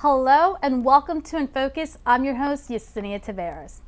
Hello and welcome to In Focus. I'm your host, Yesenia Taveras.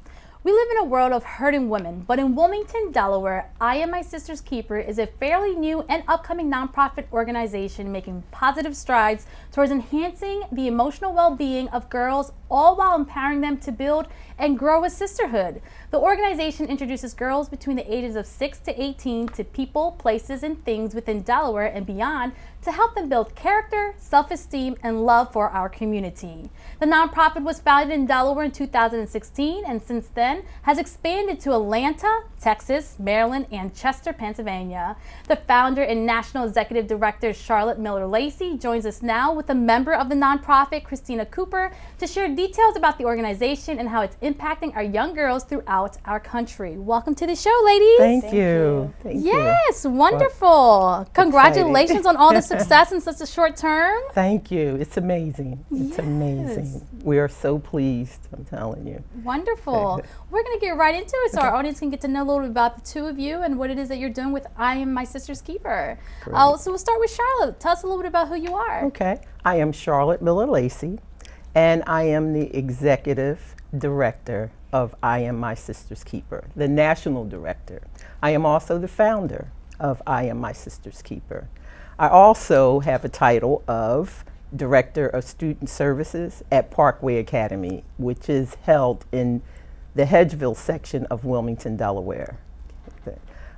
We live in a world of hurting women, but in Wilmington, Delaware, I Am My Sister's Keeper is a fairly new and upcoming nonprofit organization making positive strides towards enhancing the emotional well-being of girls, all while empowering them to build and grow a sisterhood. The organization introduces girls between the ages of 6 to 18 to people, places, and things within Delaware and beyond to help them build character, self-esteem, and love for our community. The nonprofit was founded in Delaware in 2016 and since then has expanded to Atlanta, Texas, Maryland, and Chester, Pennsylvania. The founder and National Executive Director Charlotte Miller-Lacy joins us now with a member of the nonprofit, Christina to share details about the organization and how it's impacting our young girls throughout our country. Welcome to the show, ladies. Thank you. Yes, wonderful. Congratulations on all the success in such a short term. Thank you. It's amazing. It's amazing. We are so pleased, I'm telling you. Wonderful. We're going to get right into it so our audience can get to know a little bit about the two of you and what it is that you're doing with I Am My Sister's Keeper. So we'll start with Charlotte. Tell us a little bit about who you are. Okay. I am Charlotte Miller-Lacy, and I am the Executive Director of I Am My Sister's Keeper, the National Director. I am also the founder of I Am My Sister's Keeper. I also have a title of Director of Student Services at Parkway Academy, which is held in the Hedgeville section of Wilmington, Delaware.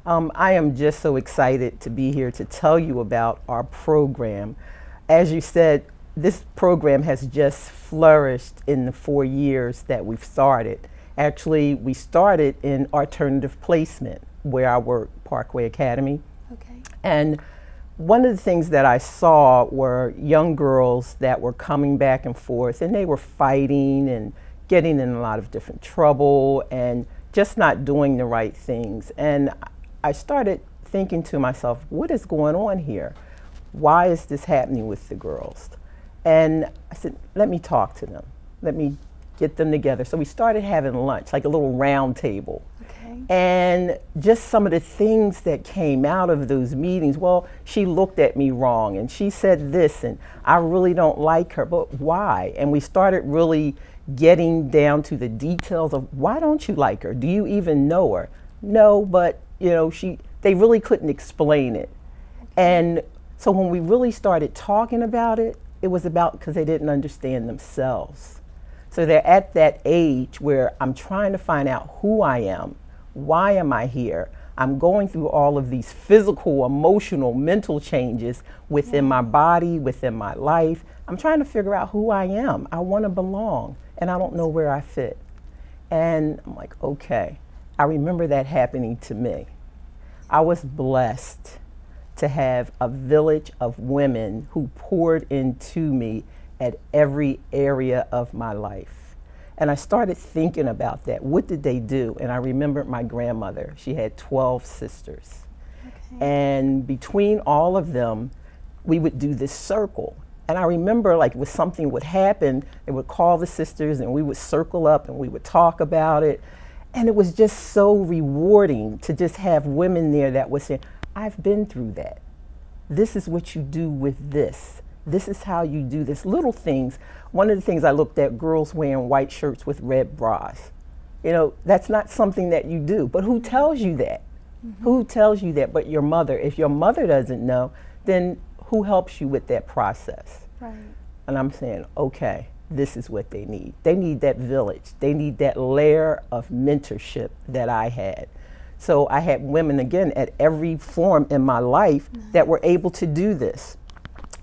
I am just so excited to be here to tell you about our program. As you said, this program has just flourished in the 4 years that we've started. Actually, we started in alternative placement where I work, Parkway Academy. Okay. And one of the things that I saw were young girls that were coming back and forth, and they were fighting and getting in a lot of different trouble and just not doing the right things. And I started thinking to myself, what is going on here? Why is this happening with the girls? And I said, let me talk to them. Let me get them together. So we started having lunch, like a little round table. Okay. And just some of the things that came out of those meetings, well, she looked at me wrong and she said this and I really don't like her, but why? And we started really getting down to the details of why don't you like her? Do you even know her? No, but you know, they really couldn't explain it. And so when we really started talking about it, it was about because they didn't understand themselves. So they're at that age where I'm trying to find out who I am. Why am I here? I'm going through all of these physical, emotional, mental changes within my body, within my life. I'm trying to figure out who I am. I want to belong, and I don't know where I fit. And I'm like, okay. I remember that happening to me. I was blessed to have a village of women who poured into me at every area of my life. And I started thinking about that. What did they do? And I remembered my grandmother. She had 12 sisters. Okay. And between all of them, we would do this circle. And I remember like when something would happen, they would call the sisters and we would circle up and we would talk about it. And it was just so rewarding to just have women there that would say, I've been through that. This is what you do with this. This is how you do this. Little things. One of the things I looked at, girls wearing white shirts with red bras. You know, that's not something that you do. But who tells you that? Mm-hmm. Who tells you that but your mother? If your mother doesn't know, then who helps you with that process? Right. And I'm saying, okay, this is what they need. They need that village. They need that layer of mentorship that I had. So I had women, again, at every form in my life that were able to do this.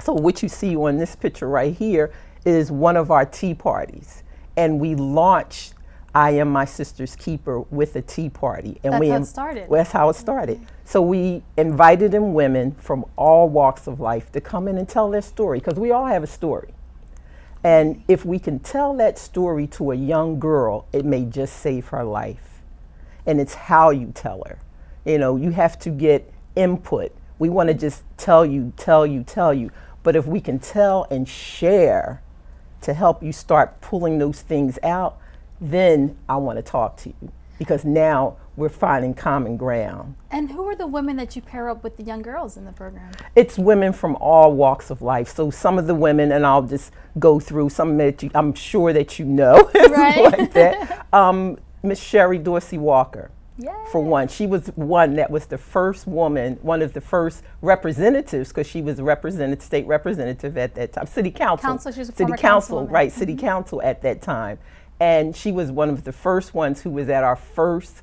So what you see on this picture right here is one of our tea parties. And we launched I Am My Sister's Keeper with a tea party. And that's how it started. Well, that's how it started. Okay. So we invited in women from all walks of life to come in and tell their story, because we all have a story. And if we can tell that story to a young girl, it may just save her life. And it's how you tell her. You know, you have to get input. We want to just tell you. But if we can tell and share to help you start pulling those things out, then I want to talk to you. because now we're finding common ground. And who are the women that you pair up with the young girls in the program? It's women from all walks of life. So some of the women, and I'll just go through some that I'm sure that you know, right? Like that. Miss Sherry Dorsey Walker. Yay. For one, she was one that was the first woman, one of the first representatives, because she was state representative at that time, city council. She was a city former council, councilwoman. right? City council at that time, and she was one of the first ones who was at our first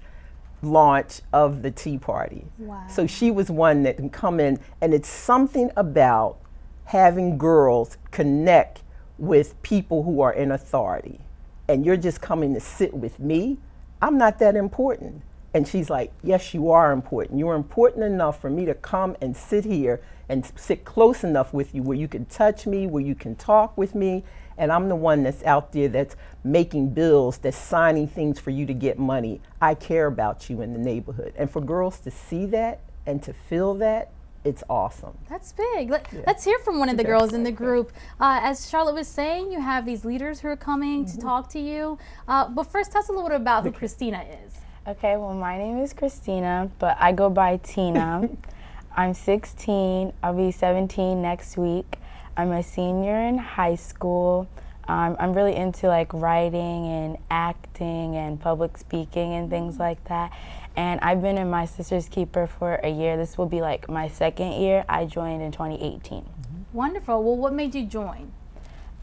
launch of the Tea Party. Wow. So she was one that can come in, and it's something about having girls connect with people who are in authority, and you're just coming to sit with me. I'm not that important. And she's like, yes, you are important. You're important enough for me to come and sit here and sit close enough with you where you can touch me, where you can talk with me. And I'm the one that's out there that's making bills, that's signing things for you to get money. I care about you in the neighborhood. And for girls to see that and to feel that, it's awesome. That's big. Let's hear from one of the girls in the group. As Charlotte was saying, you have these leaders who are coming to talk to you. But first, tell us a little bit about who Christina is. Okay, well, my name is Christina, but I go by Tina. I'm 16. I'll be 17 next week. I'm a senior in high school. I'm really into like writing and acting and public speaking and things like that. And I've been in My Sister's Keeper for a year. This will be like my second year. I joined in 2018. Wonderful. Well, what made you join?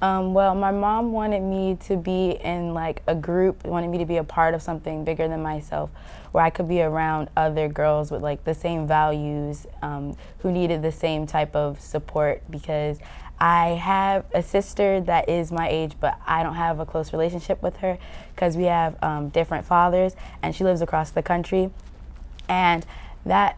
Well, my mom wanted me to be in like a group, wanted me to be a part of something bigger than myself, where I could be around other girls with like the same values, who needed the same type of support, because I have a sister that is my age, but I don't have a close relationship with her because we have different fathers, and she lives across the country. And that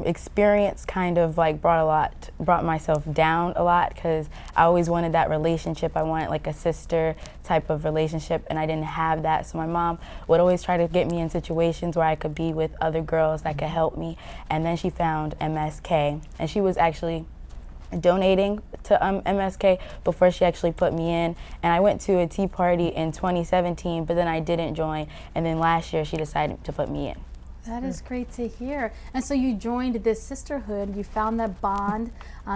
experience kind of like brought myself down a lot, because I always wanted that relationship. I wanted like a sister type of relationship, and I didn't have that. So my mom would always try to get me in situations where I could be with other girls that could help me. And then she found MSK, and she was actually donating to MSK before she actually put me in. And I went to a tea party in 2017, but then I didn't join. And then last year she decided to put me in. That is great to hear. And so you joined this sisterhood, you found that bond.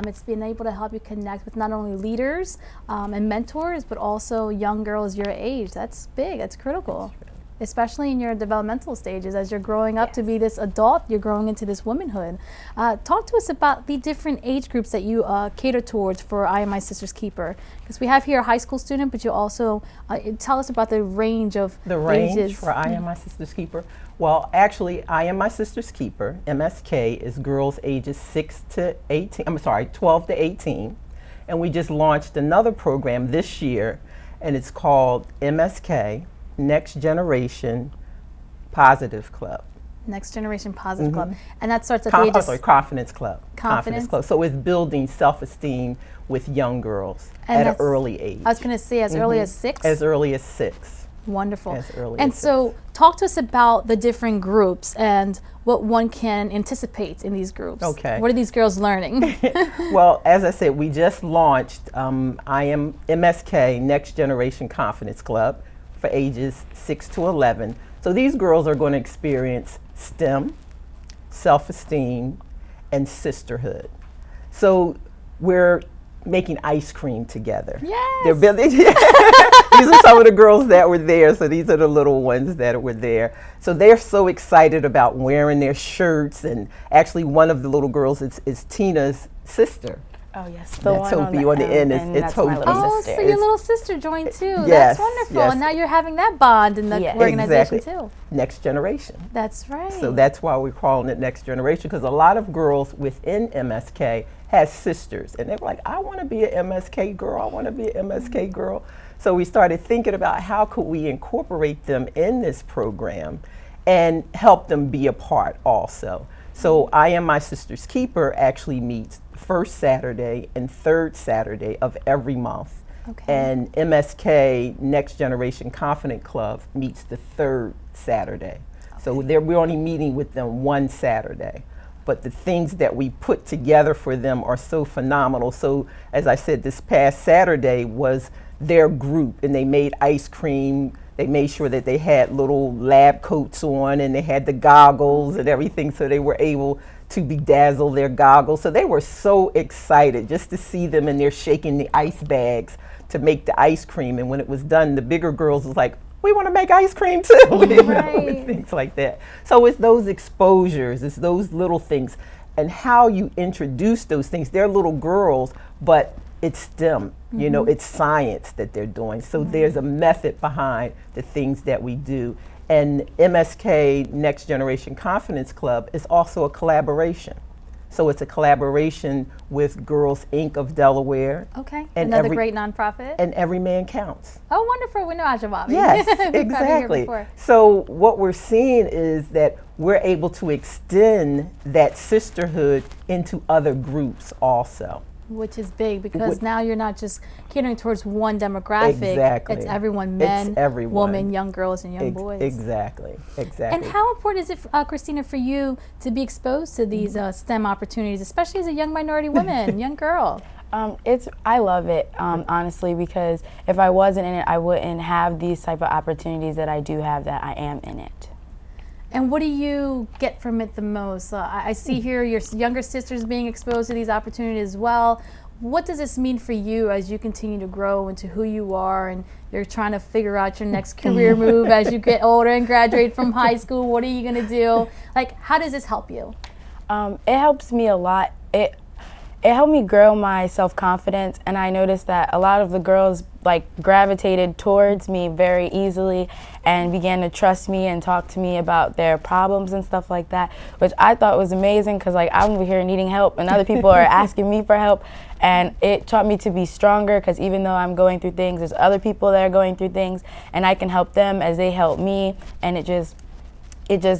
It's been able to help you connect with not only leaders and mentors, but also young girls your age. That's big, that's critical, especially in your developmental stages. As you're growing up to be this adult, you're growing into this womanhood. Talk to us about the different age groups that you cater towards for I Am My Sister's Keeper. Because we have here a high school student, but you also tell us about the range of ages. For I Am My Sister's Keeper. Well, actually, I Am My Sister's Keeper, MSK, is girls ages 12 to 18. And we just launched another program this year, and it's called MSK, Next Generation Positive Club. Next Generation Positive Club. And that starts at the ages... Confidence Club. Confidence Club. So it's building self-esteem with young girls at an early age. I was going to say as early as 6? As early as 6. Wonderful. As early and as so talk to us about the different groups and what one can anticipate in these groups. Okay. What are these girls learning? Well, as I said, we just launched I Am MSK, Next Generation Confidence Club, for ages 6 to 11. So these girls are going to experience STEM, self-esteem, and sisterhood. So we're making ice cream together. Yes. They're building. These are some of the girls that were there. So these are the little ones that were there. So they're so excited about wearing their shirts. And actually one of the little girls is Tina's sister. Oh yes, the one on the end is my little Oh, sister. so your little sister joined too. Yes, That's wonderful. yes. And now you're having that bond in the organization Exactly. too. Next Generation. That's right. So that's why we're calling it Next Generation, because a lot of girls within MSK has sisters, and they were like, I want to be an MSK girl, I want to be an MSK girl. So we started thinking about how could we incorporate them in this program and help them be a part also. So I Am My Sister's Keeper actually meets first Saturday and third Saturday of every month. Okay. And MSK, Next Generation Confident Club, meets the third Saturday. Okay. So we're only meeting with them one Saturday. But the things that we put together for them are so phenomenal. So as I said, this past Saturday was their group, and they made ice cream. They made sure that they had little lab coats on and they had the goggles and everything, so they were able to bedazzle their goggles. So they were so excited just to see them, and they're shaking the ice bags to make the ice cream. And when it was done, the bigger girls was like, we want to make ice cream too, you know, and things like that. So it's those exposures, it's those little things, and how you introduce those things. They're little girls, but it's STEM, you know, it's science that they're doing. So there's a method behind the things that we do. And MSK, Next Generation Confidence Club, is also a collaboration. So it's a collaboration with Girls Inc. of Delaware. Okay, and another great nonprofit. And Every Man Counts. Oh, wonderful. We know Ajababi. Yes, exactly. So what we're seeing is that we're able to extend that sisterhood into other groups also. Which is big, because now you're not just catering towards one demographic. Exactly. It's everyone, men, it's everyone. women, young girls, and young boys. Exactly. And how important is it, Christina, for you to be exposed to these STEM opportunities, especially as a young minority woman, young girl? I love it, honestly, because if I wasn't in it, I wouldn't have these type of opportunities that I do have, that I am in it. And what do you get from it the most? I see here your younger sisters being exposed to these opportunities as well. What does this mean for you as you continue to grow into who you are, and you're trying to figure out your next career move as you get older and graduate from high school? What are you going to do? Like, how does this help you? It helps me a lot. It helped me grow my self-confidence, and I noticed that a lot of the girls gravitated towards me very easily and began to trust me and talk to me about their problems and stuff like that, which I thought was amazing, because I'm over here needing help and other people are asking me for help, and it taught me to be stronger, because even though I'm going through things, there's other people that are going through things, and I can help them as they help me, and it just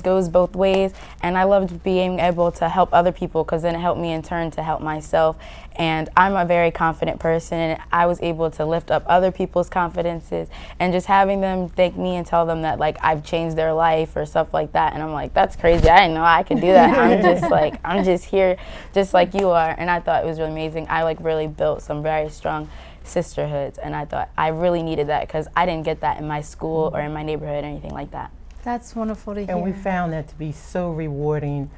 goes both ways. And I loved being able to help other people, because then it helped me in turn to help myself. And I'm a very confident person, and I was able to lift up other people's confidences, and just having them thank me and tell them that I've changed their life or stuff like that. And I'm like, that's crazy. I didn't know I could do that. I'm just here just like you are. And I thought it was really amazing. I really built some very strong sisterhoods, and I thought I really needed that, because I didn't get that in my school or in my neighborhood or anything like that. That's wonderful to hear. And we found that to be so rewarding.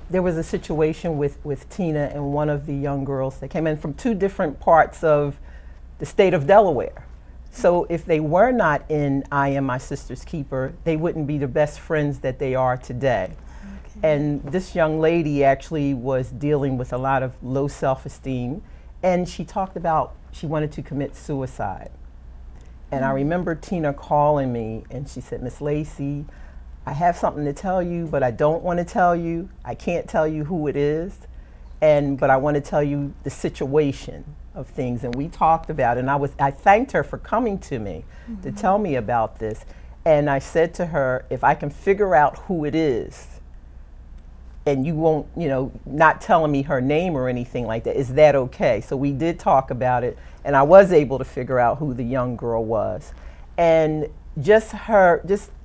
There was a situation with Tina and one of the young girls that came in from two different parts of the state of Delaware. So if they were not in I Am My Sister's Keeper, they wouldn't be the best friends that they are today. Okay. And this young lady actually was dealing with a lot of low self-esteem, and she talked about she wanted to commit suicide. And I remember Tina calling me, and she said, Miss Lacy, I have something to tell you, but I don't want to tell you. I can't tell you who it is, but I want to tell you the situation of things. And we talked about it, and I thanked her for coming to me to tell me about this. And I said to her, if I can figure out who it is, and you won't, not telling me her name or anything like that, is that okay? So we did talk about it, and I was able to figure out who the young girl was. And just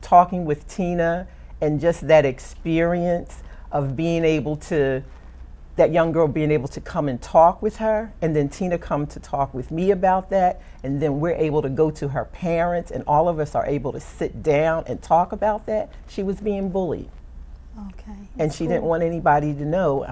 talking with Tina, and just that experience of being able to, that young girl being able to come and talk with her, and then Tina come to talk with me about that, and then we're able to go to her parents, and all of us are able to sit down and talk about that. She was being bullied. Okay. And she didn't want anybody to know.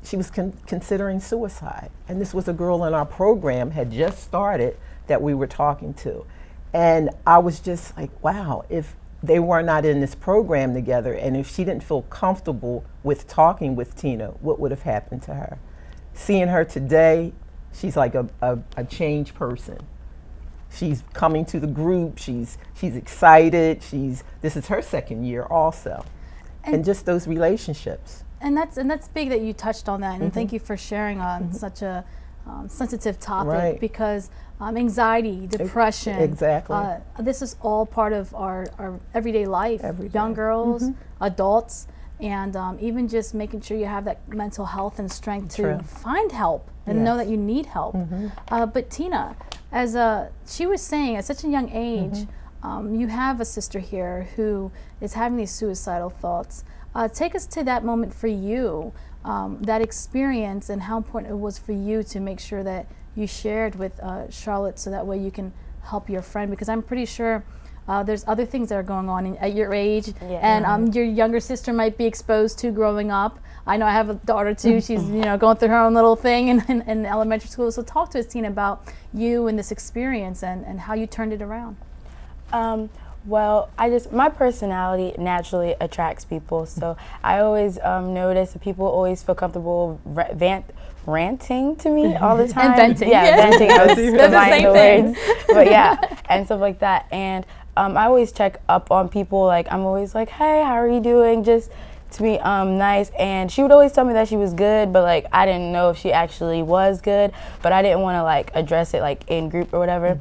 She was considering suicide. And this was a girl in our program, had just started, that we were talking to. And I was just like, wow, if they were not in this program together, and if she didn't feel comfortable with talking with Tina, what would have happened to her? Seeing her today, she's like a changed person. She's coming to the group, she's excited, this is her second year also. And just those relationships. And that's big that you touched on that, and thank you for sharing on such a sensitive topic, because anxiety, depression, exactly. This is all part of our everyday life. Young girls, adults, and even just making sure you have that mental health and strength to find help and know that you need help. But Tina, as she was saying, at such a young age, you have a sister here who is having these suicidal thoughts. Take us to that moment for you, that experience, and how important it was for you to make sure that you shared with Charlotte, so that way you can help your friend? Because I'm pretty sure there's other things that are going on at your age, Yeah. and your younger sister might be exposed to growing up. I know I have a daughter too. She's going through her own little thing in elementary school. So talk to us, Tina, about you and this experience and how you turned it around. Well, my personality naturally attracts people, so I always notice that people always feel comfortable ranting to me all the time. And venting. Yeah, venting. I was They're the same words. But yeah, and stuff like that. And I always check up on people. Like, I'm always like, hey, how are you doing? Just to be nice. And she would always tell me that she was good, but like I didn't know if she actually was good, but I didn't want to like address it like in group or whatever.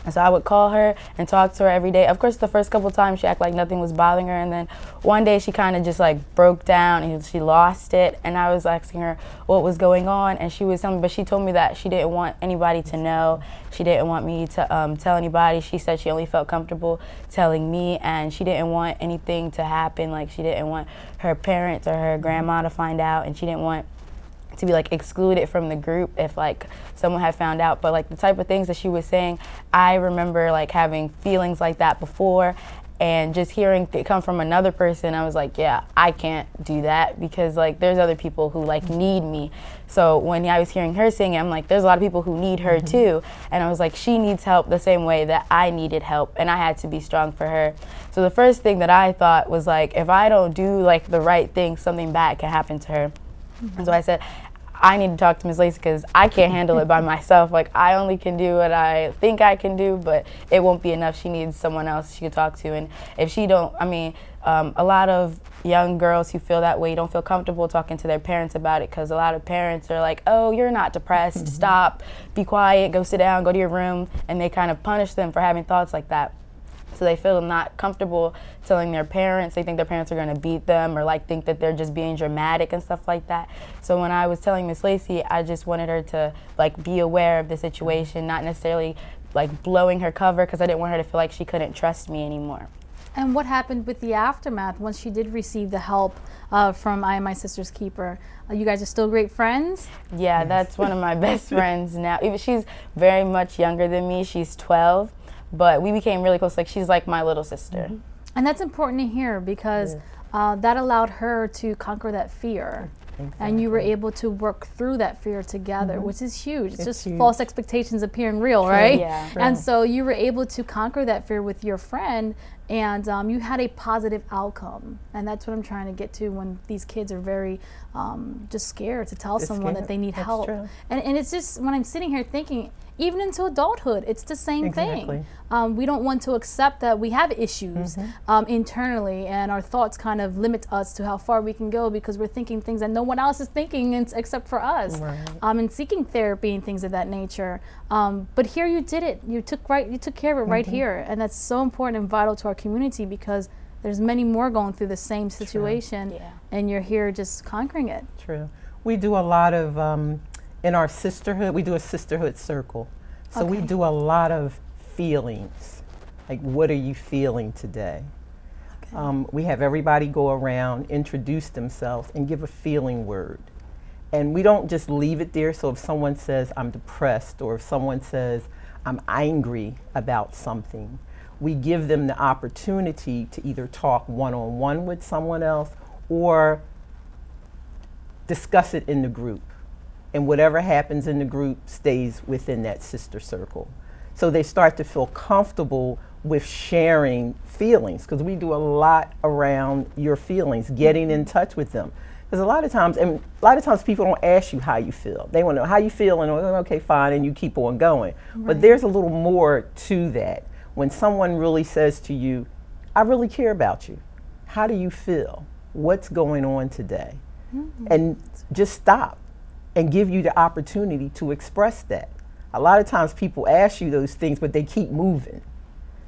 And so I would call her and talk to her every day. Of course, the first couple times she acted like nothing was bothering her, and then one day she kind of just like broke down and she lost it. And I was asking her what was going on, and she was telling me, but she told me that she didn't want anybody to know. She didn't want me to tell anybody. She said she only felt comfortable telling me, and she didn't want anything to happen. Like, she didn't want her parents or her grandma to find out, and she didn't want to be like excluded from the group if like someone had found out. But like the type of things that she was saying, I remember like having feelings like that before, and just hearing it come from another person, I was like, yeah, I can't do that, because like there's other people who like need me. So when I was hearing her sing it, I'm like, there's a lot of people who need her too. And I was like, she needs help the same way that I needed help, and I had to be strong for her. So the first thing that I thought was like, if I don't do like the right thing, something bad can happen to her. And so I said, I need to talk to Ms. Lacy, because I can't handle it by myself. Like, I only can do what I think I can do, but it won't be enough. She needs someone else she can talk to. And if she don't, a lot of young girls who feel that way don't feel comfortable talking to their parents about it, because a lot of parents are like, oh, you're not depressed, stop, be quiet, go sit down, go to your room, and they kind of punish them for having thoughts like that. So they feel not comfortable telling their parents. They think their parents are going to beat them, or like think that they're just being dramatic and stuff like that. So when I was telling Miss Lacy, I just wanted her to like be aware of the situation, not necessarily like blowing her cover, because I didn't want her to feel like she couldn't trust me anymore. And what happened with the aftermath once she did receive the help from I Am My Sister's Keeper? You guys are still great friends? Yeah, yes. That's one of my best friends now. Even she's very much younger than me. She's 12. But we became really close. Like, she's like my little sister. And that's important to hear, because that allowed her to conquer that fear. Exactly. And you were able to work through that fear together, which is huge. It's just huge. False expectations appearing real, right? Yeah. And so you were able to conquer that fear with your friend, and you had a positive outcome. And that's what I'm trying to get to when these kids are very just scared to tell someone that they need help. True. And it's just, when I'm sitting here thinking, even into adulthood, it's the same thing. We don't want to accept that we have issues internally, and our thoughts kind of limit us to how far we can go, because we're thinking things that no one else is thinking except for us, and seeking therapy and things of that nature. But here you did it. You took care of it right here, and that's so important and vital to our community, because there's many more going through the same situation, and you're here just conquering it. True. We do a lot of in our sisterhood, we do a sisterhood circle. So we do a lot of feelings. Like, what are you feeling today? We have everybody go around, introduce themselves, and give a feeling word. And we don't just leave it there. So if someone says, I'm depressed, or if someone says, I'm angry about something, we give them the opportunity to either talk one-on-one with someone else or discuss it in the group. And whatever happens in the group stays within that sister circle. So they start to feel comfortable with sharing feelings, because we do a lot around your feelings, getting in touch with them. Because a lot of times people don't ask you how you feel. They want to know how you feel, and okay, fine, and you keep on going. But there's a little more to that. When someone really says to you, I really care about you. How do you feel? What's going on today? And just stop and give you the opportunity to express that. A lot of times people ask you those things, but they keep moving.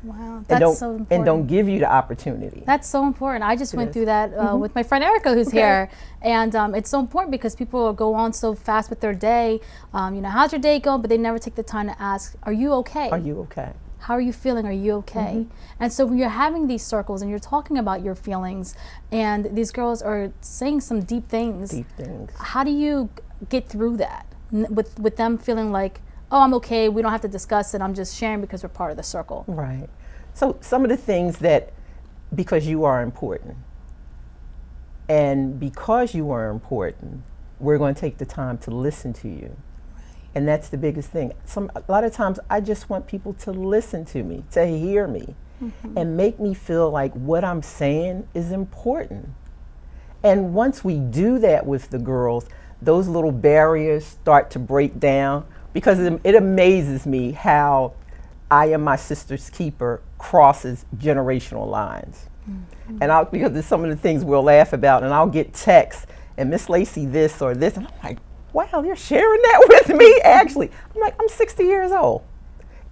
Wow, that's so important. And don't give you the opportunity. That's so important. I just went through that with my friend Erica, who's here. And it's so important, because people go on so fast with their day. How's your day going? But they never take the time to ask, are you okay? Are you okay? How are you feeling? Are you okay? And so when you're having these circles and you're talking about your feelings, and these girls are saying some deep things. Deep things. How do you get through that with them feeling like, oh, I'm okay, we don't have to discuss it, I'm just sharing because we're part of the circle. Right. So some of the things that, because you are important, and because you are important, we're going to take the time to listen to you. And that's the biggest thing. A lot of times I just want people to listen to me, to hear me, and make me feel like what I'm saying is important. And once we do that with the girls, those little barriers start to break down, because it amazes me how I Am My Sister's Keeper crosses generational lines. And because there's some of the things we'll laugh about, and I'll get texts, and Miss Lacy this or this, and I'm like, wow, you're sharing that with me, actually. I'm like, I'm 60 years old.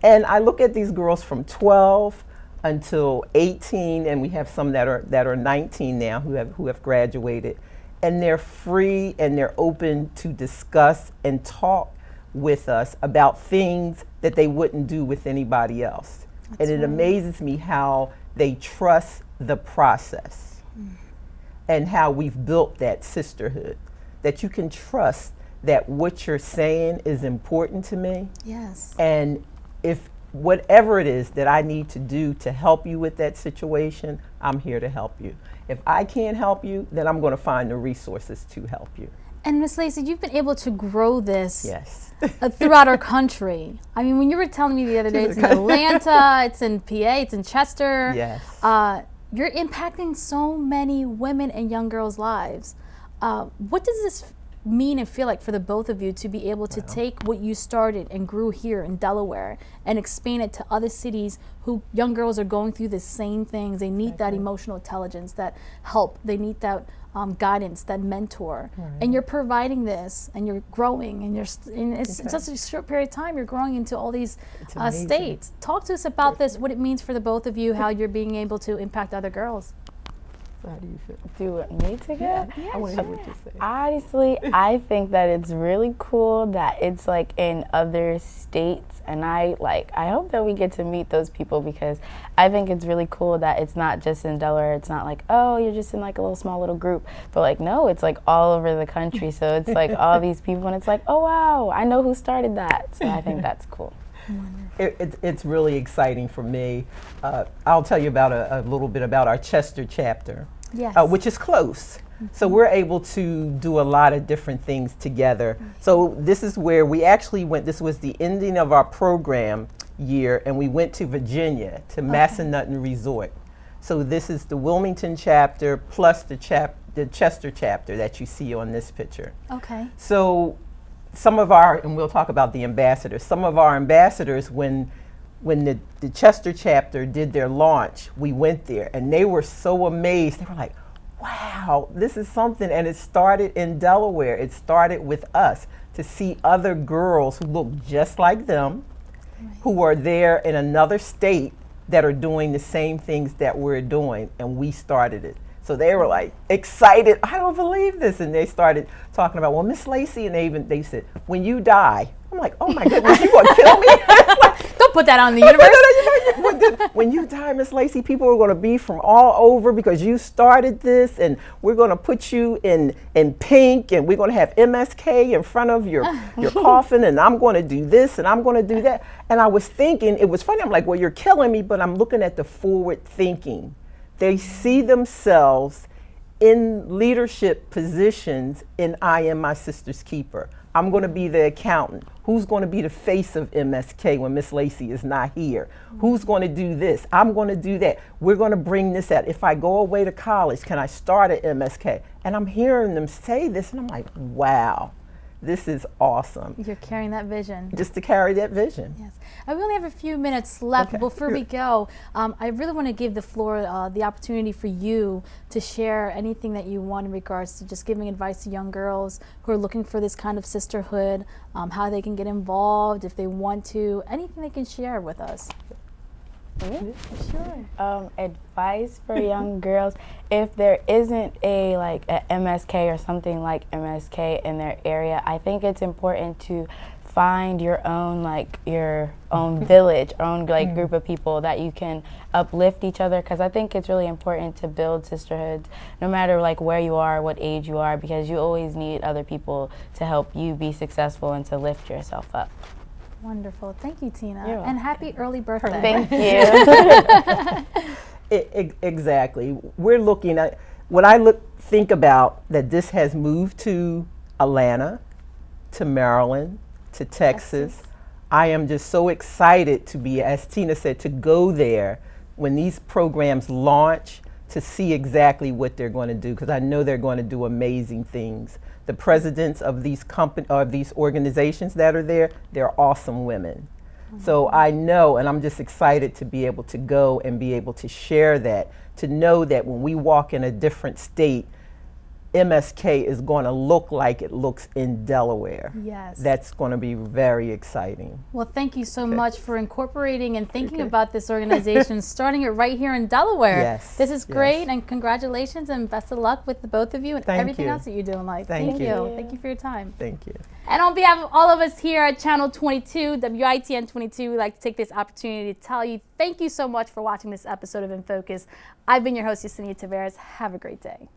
And I look at these girls from 12 until 18, and we have some that are 19 now who have graduated, and they're free and they're open to discuss and talk with us about things that they wouldn't do with anybody else. And it amazes me how they trust the process and how we've built that sisterhood, that you can trust that what you're saying is important to me. Yes. And if whatever it is that I need to do to help you with that situation, I'm here to help you. If I can't help you, then I'm going to find the resources to help you. And Miss Lacy, you've been able to grow this Yes. throughout our country. I mean, when you were telling me the other day, it's in Atlanta, it's in PA, it's in Chester. Yes. You're impacting so many women and young girls' lives. What does this mean and feel like for the both of you to be able to take what you started and grew here in Delaware and expand it to other cities who young girls are going through the same things? They need that emotional intelligence, that help. They need that guidance, that mentor. And you're providing this, and you're growing, and it's just a short period of time, you're growing into all these states. Talk to us about this, what it means for the both of you, how you're being able to impact other girls. So how do you feel? Do you want me to go? Yeah, I want to hear what you say. Honestly, I think that it's really cool that it's like in other states, and I hope that we get to meet those people, because I think it's really cool that it's not just in Delaware. It's not like, oh, you're just in like a little group, but like, no, it's like all over the country. So it's like all these people, and it's like, oh wow, I know who started that. So I think that's cool. It's really exciting for me. I'll tell you about a little bit about our Chester chapter, which is close. So we're able to do a lot of different things together. So this is where we actually went. This was the ending of our program year, and we went to Virginia, to Massanutten Resort. So this is the Wilmington chapter plus the Chester chapter that you see on this picture. Okay. So some of our, and we'll talk about the ambassadors, some of our ambassadors, when the Chester chapter did their launch, we went there, and they were so amazed. They were like, wow, this is something. And it started in Delaware. It started with us, to see other girls who look just like them, who are there in another state that are doing the same things that we're doing, and we started it. So they were like excited, I don't believe this. And they started talking about, well, Miss Lacy, and they said, when you die, I'm like, oh my goodness, you gonna kill me? Don't put that on the universe. When you die, Miss Lacy, people are gonna be from all over because you started this, and we're gonna put you in pink, and we're gonna have MSK in front of your coffin, and I'm gonna do this, and I'm gonna do that. And I was thinking, it was funny, I'm like, well, you're killing me, but I'm looking at the forward thinking. They see themselves in leadership positions in I Am My Sister's Keeper. I'm going to be the accountant. Who's going to be the face of MSK when Miss Lacy is not here? Who's going to do this? I'm going to do that. We're going to bring this out. If I go away to college, can I start at MSK? And I'm hearing them say this, and I'm like, wow, this is awesome. You're carrying that vision. Just to carry that vision. Yes. We only have a few minutes left. Okay. Before we go, I really want to give the floor the opportunity for you to share anything that you want in regards to just giving advice to young girls who are looking for this kind of sisterhood, how they can get involved if they want to, anything they can share with us. Sure. Advice for young girls: if there isn't a MSK or something like MSK in their area, I think it's important to find your own village, own group of people that you can uplift each other, because I think it's really important to build sisterhoods no matter where you are, what age you are, because you always need other people to help you be successful and to lift yourself up. Wonderful. Thank you, Tina. You're And happy early birthday. Thank you. Exactly. We're looking at what think about that this has moved to Atlanta, to Maryland, to Texas. I am just so excited to be, as Tina said, to go there when these programs launch to see exactly what they're going to do, because I know they're going to do amazing things. The presidents of these organizations that are there, they're awesome women. So I know, and I'm just excited to be able to go and be able to share that, to know that when we walk in a different state, MSK is going to look like it looks in Delaware. Yes. That's going to be very exciting. Well, thank you so much for incorporating and thinking about this organization, starting it right here in Delaware. Yes. This is great, and congratulations and best of luck with the both of you and everything else that you do in life. Thank you. Thank you for your time. Thank you. And on behalf of all of us here at Channel 22, WITN 22, we'd like to take this opportunity to tell you thank you so much for watching this episode of In Focus. I've been your host, Yesenia Taveras. Have a great day.